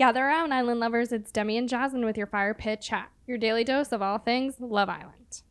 Gather around, Island lovers. It's Demi and Jasmine with your fire pit chat, your daily dose of all things Love Island.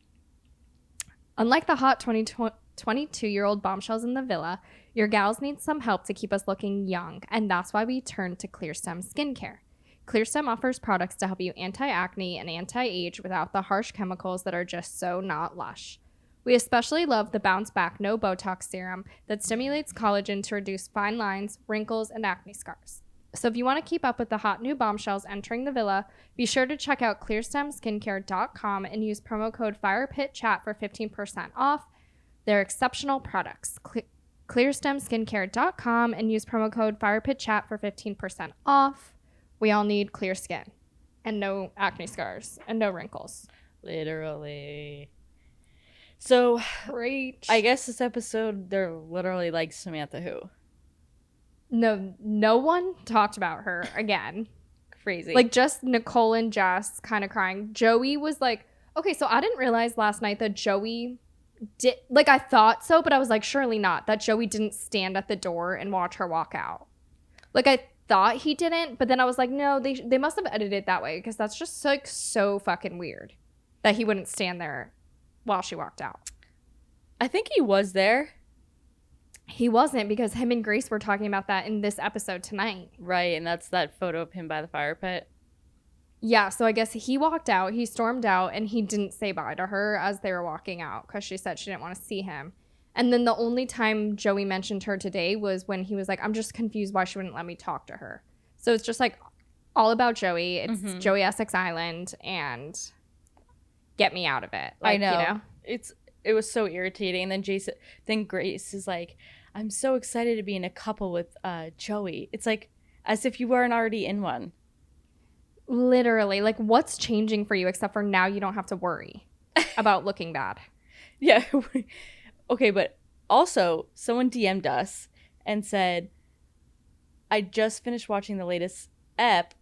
Unlike the hot 22-year-old bombshells in the villa, your gals need some help to keep us looking young, and that's why we turn to ClearStem Skincare. ClearStem offers products to help you anti-acne and anti-age without the harsh chemicals that are just so not lush. We especially love the Bounce Back No Botox Serum that stimulates collagen to reduce fine lines, wrinkles, and acne scars. So if you want to keep up with the hot new bombshells entering the villa, be sure to check out clearstemskincare.com and use promo code FIREPITCHAT for 15% off. They're exceptional products. Clearstemskincare.com and use promo code FIREPITCHAT for 15% off. We all need clear skin and no acne scars and no wrinkles. Literally. So, Great. I guess this episode, they're literally like Samantha who? No one talked about her again. Crazy. Like, just Nicole and Jess kind of crying. Joey was like, okay, so I didn't realize last night that Joey did, like, I thought so, but I was like, surely not, that Joey didn't stand at the door and watch her walk out. Like, I thought he didn't, but then I was like, no, they must have edited it that way, because that's just like so fucking weird that he wouldn't stand there while she walked out. I think he was there. He wasn't, because him and Grace were talking about that in this episode tonight. Right, and that's that photo of him by the fire pit. Yeah, so I guess he walked out, he stormed out, and he didn't say bye to her as they were walking out because she said she didn't want to see him. And then the only time Joey mentioned her today was when he was like, I'm just confused why she wouldn't let me talk to her. So it's just like all about Joey. It's Joey Essex Island, and get me out of it. Like, I know. You know? It was so irritating. And then Grace is like, I'm so excited to be in a couple with Joey. It's like as if you weren't already in one. Literally, like, what's changing for you except for now you don't have to worry about looking bad? Yeah. Okay, but also someone DM'd us and said, I just finished watching the latest ep.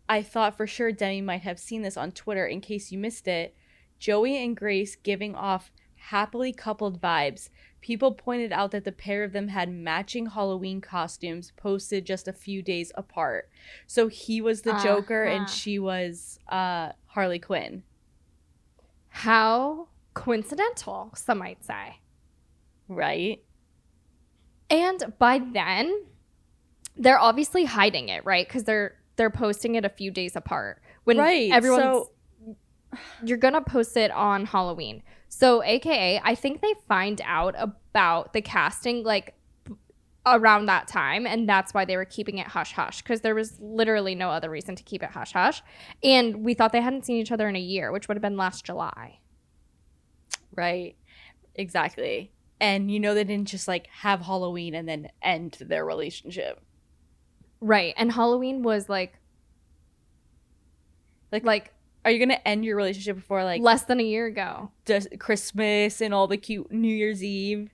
I thought for sure Demi might have seen this on Twitter in case you missed it. Joey and Grace giving off happily coupled vibes. People pointed out that the pair of them had matching Halloween costumes posted just a few days apart. So he was the Joker and she was Harley Quinn. How coincidental, some might say. Right. And by then, they're obviously hiding it, right? Because they're posting it a few days apart. When everyone's... You're going to post it on Halloween. So, AKA, I think they find out about the casting, like, around that time. And that's why they were keeping it hush-hush. Because there was literally no other reason to keep it hush-hush. And we thought they hadn't seen each other in a year, which would have been last July. Right. Exactly. And, you know, they didn't just, like, have Halloween and then end their relationship. Right. And Halloween was, like are you going to end your relationship before, like... less than a year ago. Christmas and all the cute New Year's Eve?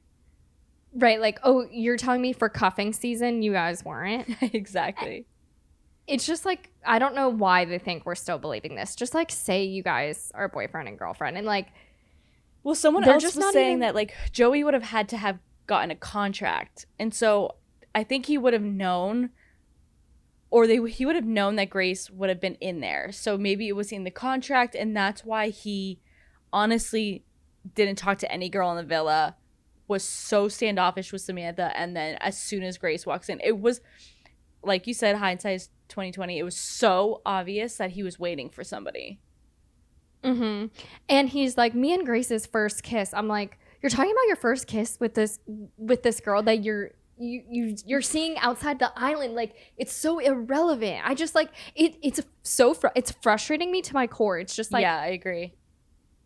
Right. Like, oh, you're telling me for cuffing season you guys weren't? Exactly. It's just, like, I don't know why they think we're still believing this. Just, like, say you guys are boyfriend and girlfriend. And, like... Well, someone else was saying that, like, Joey would have had to have gotten a contract. And so I think he would have known... Or he would have known that Grace would have been in there. So maybe it was in the contract, and that's why he honestly didn't talk to any girl in the villa, was so standoffish with Samantha, and then as soon as Grace walks in, it was, like you said, hindsight is 2020. It was so obvious that he was waiting for somebody. Mm-hmm. And he's like, me and Grace's first kiss. I'm like, you're talking about your first kiss with this girl that you're seeing outside the island. Like, it's so irrelevant. I just, like, it's frustrating me to my core. It's just like, yeah, I agree.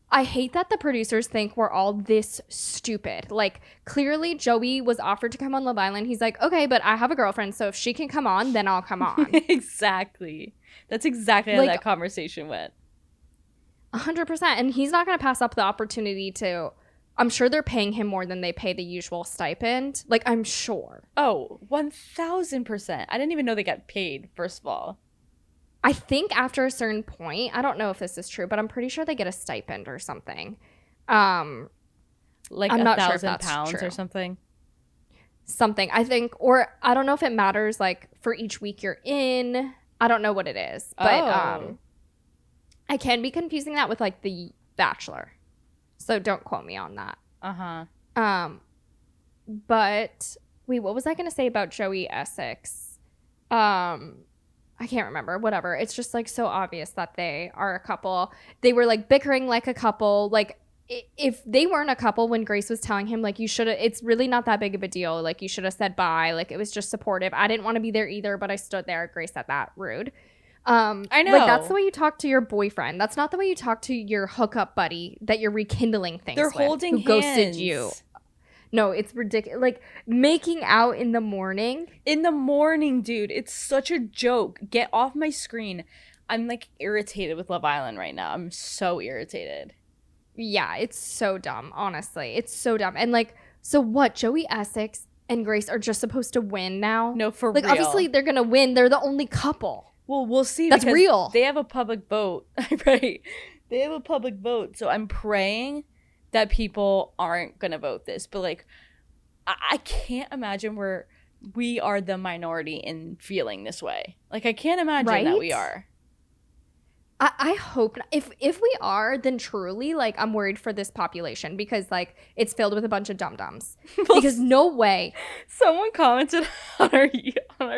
I hate that the producers think we're all this stupid. Like, clearly Joey was offered to come on Love Island. He's like, okay, but I have a girlfriend, so if she can come on, then I'll come on. Exactly. That's exactly how that conversation went. 100%. And he's not going to pass up the opportunity to... I'm sure they're paying him more than they pay the usual stipend. Like, I'm sure. Oh, 1,000%. I didn't even know they got paid, first of all. I think after a certain point, I don't know if this is true, but I'm pretty sure they get a stipend or something. Like I'm not sure if that's £1,000 true. Or something? Something, I think. Or I don't know if it matters, like, for each week you're in. I don't know what it is, but Oh. I can be confusing that with like The Bachelor. So don't quote me on that. Uh-huh. But wait, what was I gonna say about Joey Essex? I can't remember. Whatever. It's just like so obvious that they are a couple. They were like bickering like a couple. Like if they weren't a couple when Grace was telling him like you should have, it's really not that big of a deal. Like you should have said bye. Like it was just supportive. I didn't want to be there either, but I stood there. Grace said that. Rude. I know. Like that's the way you talk to your boyfriend. That's not the way you talk to your hookup buddy that you're rekindling things They're with, holding who ghosted hands. you. No, it's ridiculous. Like making out in the morning. In the morning, dude. It's such a joke. Get off my screen. I'm like irritated with Love Island right now. I'm so irritated. Yeah, it's so dumb, honestly. It's so dumb. And like, so what? Joey Essex and Grace are just supposed to win now? No, for like, real. obviously they're gonna win. They're the only couple. Well, we'll see. That's because real. They have a public vote, right? They have a public vote. So I'm praying that people aren't going to vote this. But like, I can't imagine we are the minority in feeling this way. Like, I can't imagine that we are. I hope not. If we are, then truly, like, I'm worried for this population because, like, it's filled with a bunch of dum-dums. Because no way. Someone commented on our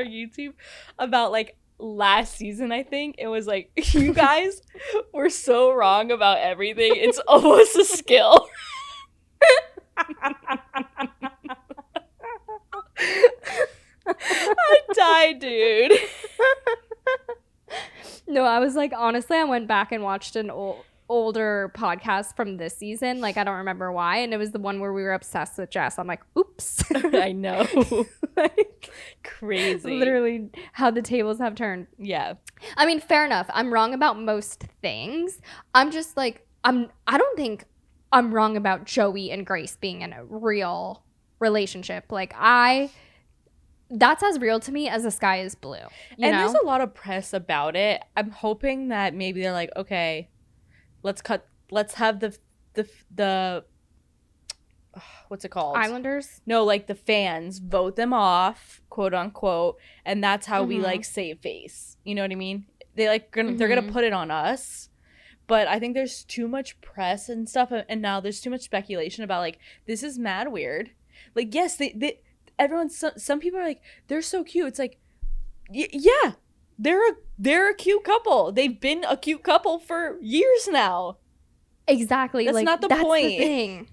YouTube about, like, last season, I think. It was like, you guys were so wrong about everything. It's almost a skill. I died, dude. No, I was like, honestly, I went back and watched an older podcast from this season. Like, I don't remember why. And it was the one where we were obsessed with Jess. I'm like, oops. I know. Like, crazy. Literally how the tables have turned. Yeah. I mean, fair enough. I'm wrong about most things. I'm just like, I don't think I'm wrong about Joey and Grace being in a real relationship. Like, that's as real to me as the sky is blue. You know? There's a lot of press about it. I'm hoping that maybe they're like, okay, let's have the what's it called? Islanders? No, like the fans vote them off, quote unquote, and that's how we like save face. You know what I mean? They like they're gonna put it on us. But I think there's too much press and stuff, and now there's too much speculation about like this is mad weird. Like yes, some people are like they're so cute. It's like yeah, they're a cute couple. They've been a cute couple for years now. Exactly. That's like, not the that's point. The thing.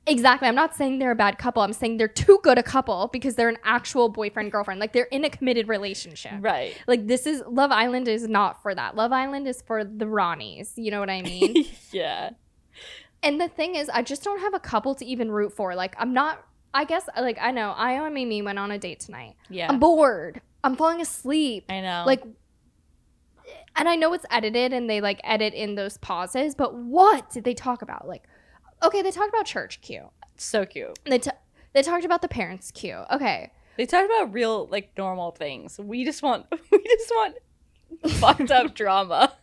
Exactly. I'm not saying they're a bad couple. I'm saying they're too good a couple because they're an actual boyfriend girlfriend. Like they're in a committed relationship. Right. Like Love Island is not for that. Love Island is for the Ronnies. You know what I mean? Yeah. And the thing is, I just don't have a couple to even root for. Like I'm not. I guess like I know Io and Mimi went on a date tonight. Yeah. I'm bored. I'm falling asleep. I know. Like. And I know it's edited and they like edit in those pauses, but what did they talk about? Like, okay, they talked about church, cute. So cute. They talked about the parents, cute. Okay. They talked about real like normal things. We just want fucked up drama.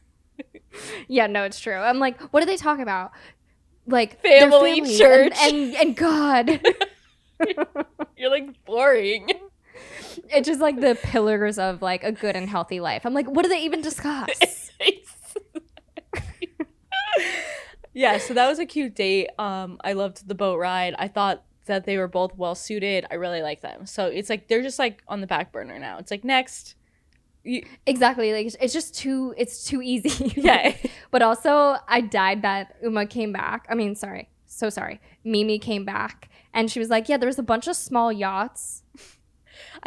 Yeah, no, it's true. I'm like, what did they talk about? Like family, their church, and God. You're like boring. It's just like the pillars of like a good and healthy life. I'm like, what do they even discuss? Yeah, so that was a cute date. I loved the boat ride. I thought that they were both well suited. I really like them. So it's like they're just like on the back burner now. It's like next. Exactly. Like it's just too easy. Yeah. But also I died that Uma came back. I mean, sorry. So sorry. Mimi came back and she was like, yeah, there's a bunch of small yachts.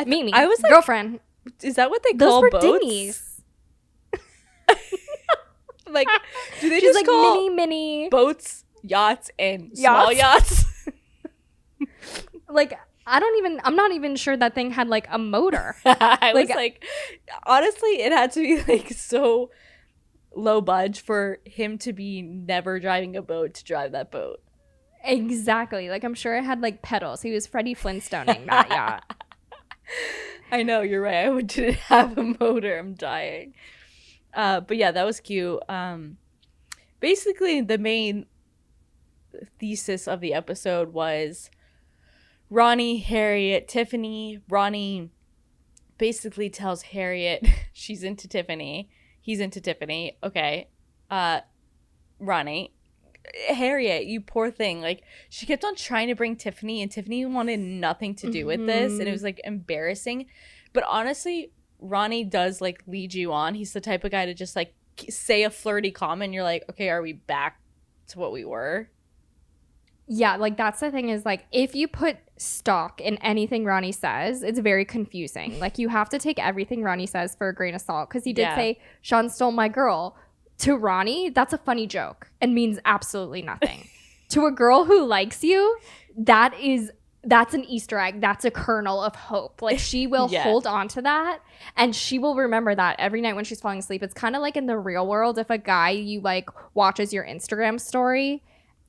Mimi, I was like, girlfriend. Is that what they Those call were boats? dinghies. Like, do they She's just like call mini boats, yachts, and small yachts? Like, I'm not even sure that thing had like a motor. I was like, honestly, it had to be like so low budge for him to be never driving a boat to drive that boat. Exactly. Like, I'm sure it had like pedals. He was Freddie Flintstoning that yacht. I know, you're right. I didn't have a motor. I'm dying. But yeah, that was cute. Basically, the main thesis of the episode was Ronnie, Harriet, Tiffany. Ronnie basically tells Harriet she's into Tiffany. He's into Tiffany. Okay. Ronnie. Harriet, you poor thing. Like, she kept on trying to bring Tiffany, and Tiffany wanted nothing to do with this, and it was like embarrassing. But honestly, Ronnie does like lead you on. He's the type of guy to just like say a flirty comment, and you're like, okay, are we back to what we were? Yeah, like that's the thing is like if you put stock in anything Ronnie says, it's very confusing. Like you have to take everything Ronnie says for a grain of salt, because he did say Sean stole my girl. To Ronnie, that's a funny joke and means absolutely nothing. To a girl who likes you, that's an Easter egg. That's a kernel of hope. Like she will hold on to that, and she will remember that every night when she's falling asleep. It's kind of like in the real world, if a guy you like watches your Instagram story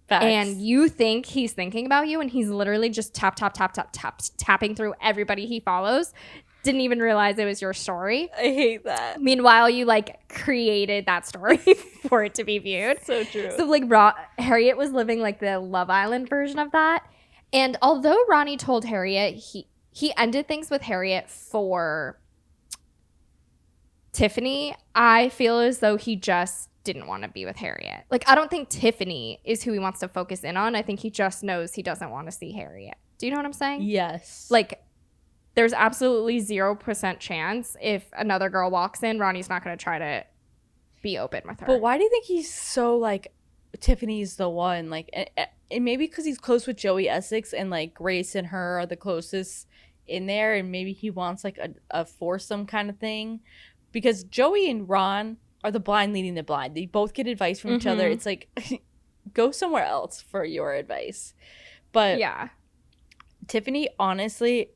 and you think he's thinking about you, and he's literally just tapping through everybody he follows. Didn't even realize it was your story. I hate that. Meanwhile, you like created that story for it to be viewed. So true. So like Harriet was living like the Love Island version of that. And although Ronnie told Harriet he ended things with Harriet for Tiffany, I feel as though he just didn't want to be with Harriet. Like I don't think Tiffany is who he wants to focus in on. I think he just knows he doesn't want to see Harriet. Do you know what I'm saying? Yes. Like there's absolutely 0% chance if another girl walks in, Ronnie's not going to try to be open with her. But why do you think he's so like Tiffany's the one? Like, and maybe because he's close with Joey Essex, and like Grace and her are the closest in there, and maybe he wants like a foursome kind of thing. Because Joey and Ron are the blind leading the blind. They both get advice from each other. It's like, go somewhere else for your advice. But yeah, Tiffany, honestly,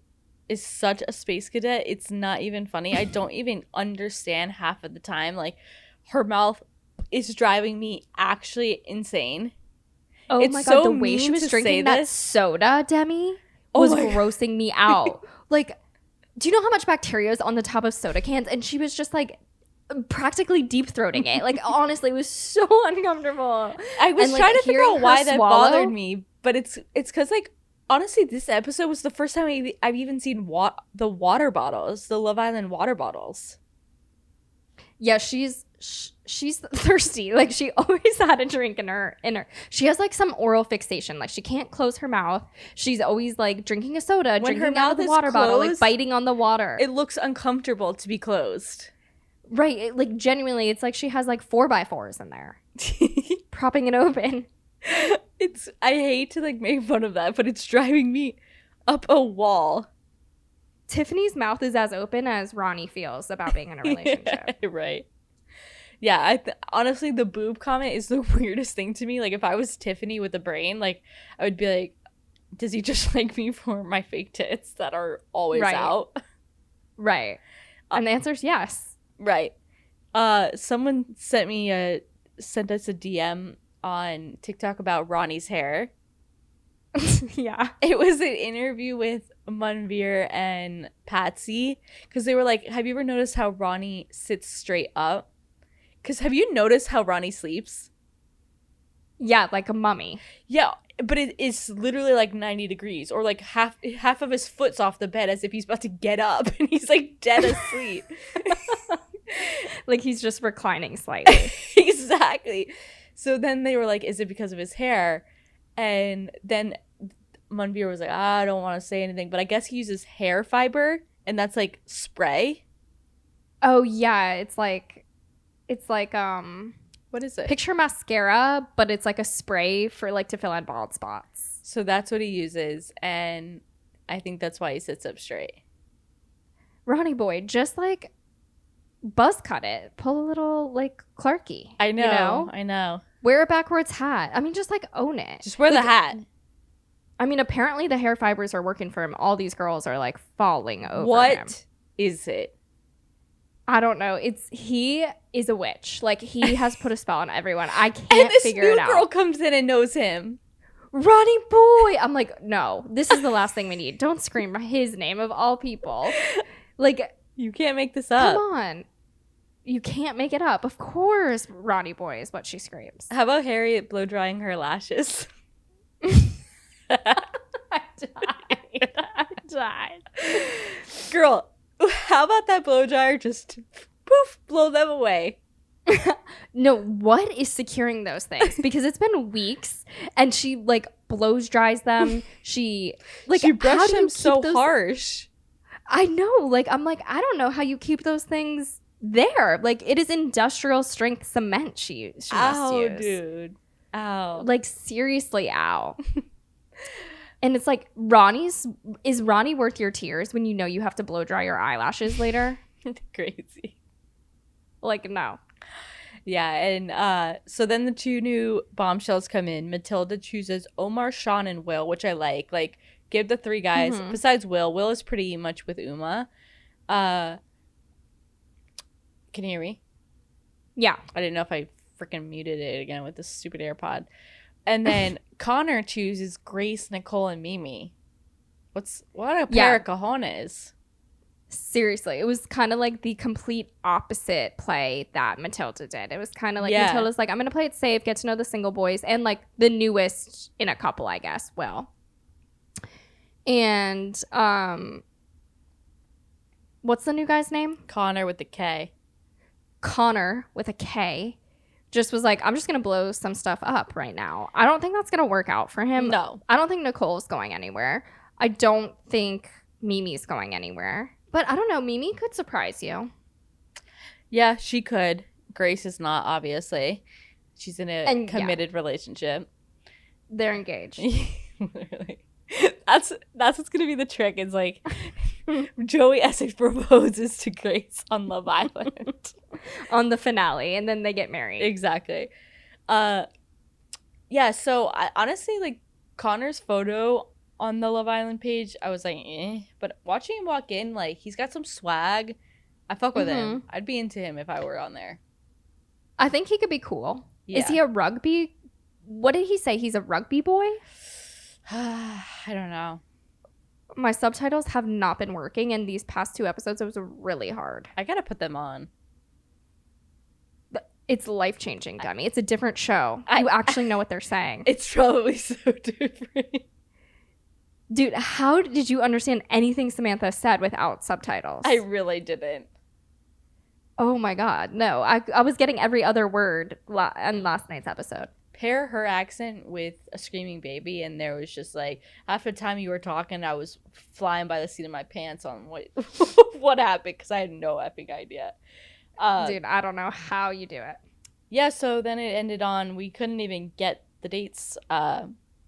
is such a space cadet. It's not even funny. I don't even understand half of the time. Like, her mouth is driving me actually insane. Oh it's my so God, the way she was drinking that soda, Demi, was grossing me out. Like, do you know how much bacteria is on the top of soda cans? And she was just like practically deep throating it. Like, honestly, it was so uncomfortable. I was trying to figure out why that bothered me, but it's because like, honestly, this episode was the first time I've even seen the water bottles, the Love Island water bottles. Yeah, she's thirsty. Like she always had a drink in her. She has like some oral fixation. Like she can't close her mouth. She's always like drinking a soda, when drinking her out mouth of the is water closed, bottle, like biting on the water. It looks uncomfortable to be closed. Right. Like genuinely, it's like she has like 4x4s in there, propping it open. I hate to like make fun of that, but it's driving me up a wall. Tiffany's mouth is as open as Ronnie feels about being in a relationship. Right. Yeah, honestly, the boob comment is the weirdest thing to me. Like, if I was Tiffany with a brain, like, I would be like, does he just like me for my fake tits that are always out? Right. And the answer is yes. Right. Someone sent us a DM on TikTok about Ronnie's hair. Yeah. It was an interview with Manveer and Patsy, because they were like, have you ever noticed how Ronnie sits straight up? Because have you noticed how Ronnie sleeps? Yeah, like a mummy. Yeah, but it is literally like 90 degrees, or like half of his foot's off the bed as if he's about to get up, and he's like dead asleep. Like he's just reclining slightly. Exactly. So then they were like, is it because of his hair? And then Manveer was like, I don't want to say anything, but I guess he uses hair fiber, and that's like spray. Oh yeah, it's like what is it? Picture mascara, but it's like a spray for like to fill in bald spots. So that's what he uses, and I think that's why he sits up straight. Ronnie boy, just like buzz cut it. Pull a little like Clarky. I know. You know? I know. Wear a backwards hat. I mean, just like own it. Just wear like, the hat. I mean, apparently the hair fibers are working for him. All these girls are like falling over him. What is it? I don't know. He is a witch. Like he has put a spell on everyone. I can't figure it out. And this new girl comes in and knows him. Ronnie boy. I'm like, no, this is the last thing we need. Don't scream his name of all people. Like, you can't make this up. Come on. You can't make it up. Of course, Ronnie boy is what she screams. How about Harriet blow drying her lashes? I died. Girl, How about that blow dryer just poof, blow them away? No, what is securing those things? Because it's been weeks and she like blows dries them. She brushed them so harsh. I know. Like, I'm like, I don't know how you keep those things there. Like, it is industrial strength cement she must use. Dude. Ow. Like, seriously, ow. And it's like, is Ronnie worth your tears when you know you have to blow dry your eyelashes later? Crazy. Like, no. Yeah, and so then the 2 new bombshells come in. Matilda chooses Omar, Sean, and Will, which I like. Like, give the 3 guys, besides Will. Will is pretty much with Uma. Can you hear me? Yeah. I didn't know if I freaking muted it again with this stupid AirPod. And then Connor chooses Grace, Nicole, and Mimi. What a pair of cojones. Seriously, it was kind of like the complete opposite play that Matilda did. It was kind of like Matilda's like, I'm going to play it safe, get to know the single boys, and like the newest in a couple, I guess, Will. And what's the new guy's name? Connor with the K. Connor with a K just was like, I'm just going to blow some stuff up right now. I don't think that's going to work out for him. No. I don't think Nicole's going anywhere. I don't think Mimi's going anywhere. But I don't know. Mimi could surprise you. Yeah, she could. Grace is not, obviously. She's in a committed relationship. They're engaged. Literally. That's what's going to be the trick. It's like Joey Essex proposes to Grace on Love Island. On the finale. And then they get married. Exactly. Yeah, so I honestly, like, Connor's photo on the Love Island page, I was like, eh. But watching him walk in, like, he's got some swag. I fuck with him. I'd be into him if I were on there. I think he could be cool. Yeah. Is he a rugby? What did he say? He's a rugby boy? I don't know. My subtitles have not been working, and these past 2 episodes, it was really hard. I gotta put them on. It's life-changing, Demi. It's a different show. You actually know what they're saying. It's probably so different. Dude, how did you understand anything Samantha said without subtitles? I really didn't. Oh my God. No, I was getting every other word in last night's episode. Pair her accent with a screaming baby, and there was just like, half the time you were talking, I was flying by the seat of my pants on what happened, because I had no effing idea. Dude, I don't know how you do it. Yeah, so then it ended on, we couldn't even get the dates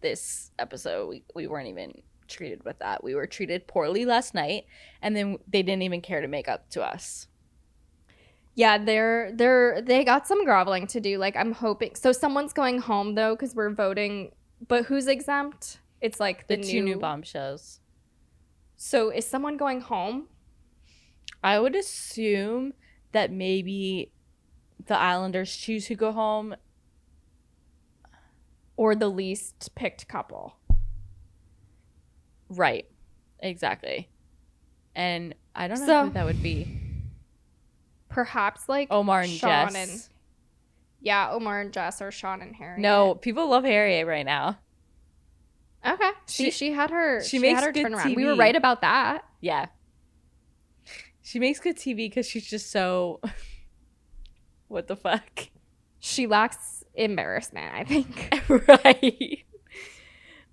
this episode. We weren't even treated with that. We were treated poorly last night, and then they didn't even care to make up to us. Yeah, they got some groveling to do. Like, I'm hoping. So someone's going home though, because we're voting. But who's exempt? It's like the 2 new bombshells. So is someone going home? I would assume that maybe the Islanders choose who go home, or the least picked couple. Right. Exactly. And I don't know who that would be. Perhaps like Omar and Sean Jess. Omar and Jess, or Sean and Harry. No, people love Harriet right now. Okay. She had her makes good turnaround. TV. We were right about that. Yeah. She makes good TV because she's just so what the fuck? She lacks embarrassment, I think. Right.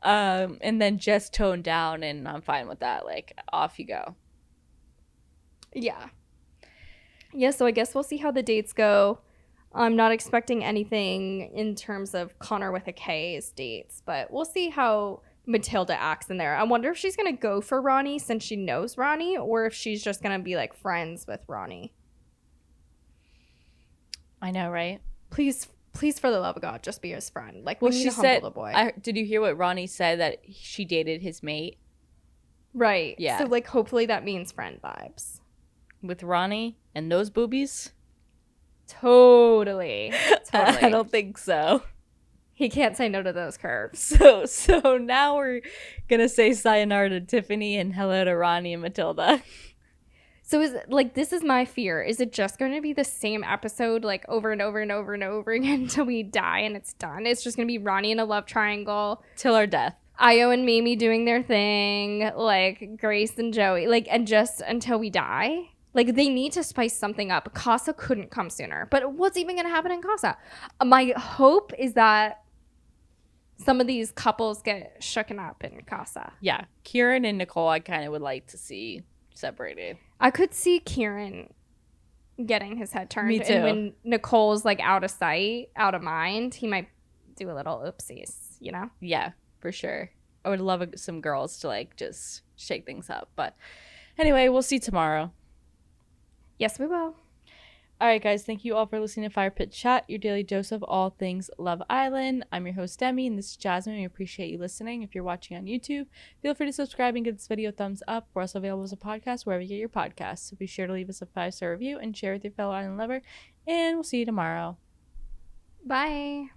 And then Jess toned down, and I'm fine with that. Like, off you go. Yeah. Yeah, so I guess we'll see how the dates go. I'm not expecting anything in terms of Connor with a K's dates, but we'll see how Matilda acts in there. I wonder if she's going to go for Ronnie since she knows Ronnie, or if she's just going to be like friends with Ronnie. I know, right? Please, for the love of God, just be his friend. Like, we need to humble the boy. Did you hear what Ronnie said, that she dated his mate? Right. Yeah. So, like, hopefully that means friend vibes. With Ronnie and those boobies? Totally. I don't think so. He can't say no to those curves. So now we're going to say sayonara to Tiffany and hello to Ronnie and Matilda. So is like, this is my fear. Is it just going to be the same episode like over and over and over and over again until we die and it's done? It's just going to be Ronnie in a love triangle. Till our death. Io and Mimi doing their thing, like Grace and Joey, like, and just until we die. Like, they need to spice something up. Casa couldn't come sooner. But what's even going to happen in Casa? My hope is that some of these couples get shooken up in Casa. Yeah. Kieran and Nicole, I kind of would like to see separated. I could see Kieran getting his head turned. Me too. And when Nicole's, like, out of sight, out of mind, he might do a little oopsies, you know? Yeah, for sure. I would love some girls to, like, just shake things up. But anyway, we'll see tomorrow. Yes, we will. All right, guys. Thank you all for listening to Fire Pit Chat, your daily dose of all things Love Island. I'm your host, Demi, and this is Jasmine. We appreciate you listening. If you're watching on YouTube, feel free to subscribe and give this video a thumbs up. We're also available as a podcast wherever you get your podcasts. So be sure to leave us a 5-star review and share with your fellow island lover. And we'll see you tomorrow. Bye.